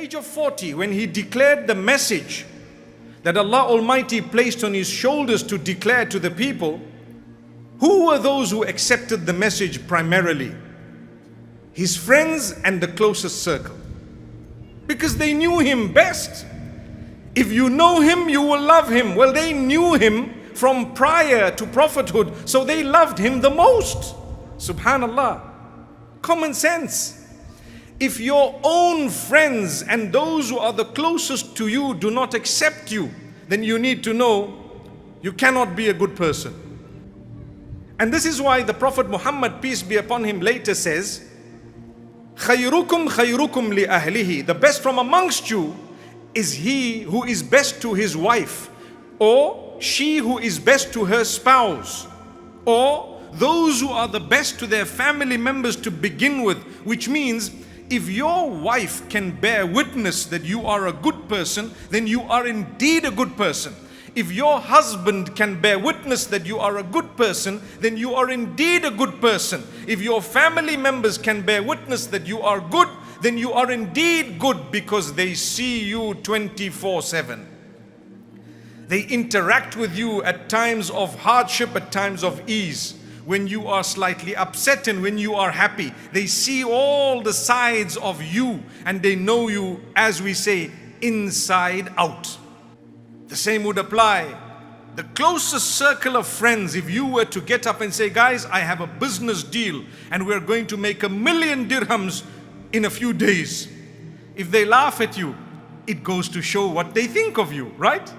age of 40, when he declared the message that Allah Almighty placed on his shoulders to declare to the people, who were those who accepted the message primarily? His friends and the closest circle. Because they knew him best. If you know him, you will love him. Well, they knew him from prior to prophethood, so they loved him the most. Subhanallah. Common sense. If your own friends and those who are the closest to you do not accept you, then you need to know you cannot be a good person. And this is why the Prophet Muhammad, peace be upon him, later says, خَيْرُكُمْ خَيْرُكُمْ لِأَهْلِهِ. The best from amongst you is he who is best to his wife, or she who is best to her spouse, or those who are the best to their family members to begin with. Which means, if your wife can bear witness that you are a good person, then you are indeed a good person. If your husband can bear witness that you are a good person, then you are indeed a good person. If your family members can bear witness that you are good, then you are indeed good, because they see you 24/7. They interact with you at times of hardship, at times of ease. When you are slightly upset and when you are happy, they see all the sides of you, and they know you, as we say, inside out. The same would apply. The closest circle of friends, if you were to get up and say, guys, I have a business deal and we're going to make 1,000,000 dirhams in a few days. If they laugh at you, it goes to show what they think of you, right?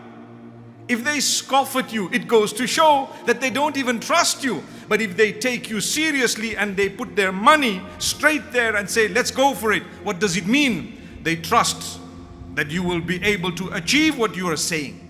If they scoff at you, it goes to show that they don't even trust you. But if they take you seriously and they put their money straight there and say, let's go for it, what does it mean? They trust that you will be able to achieve what you are saying.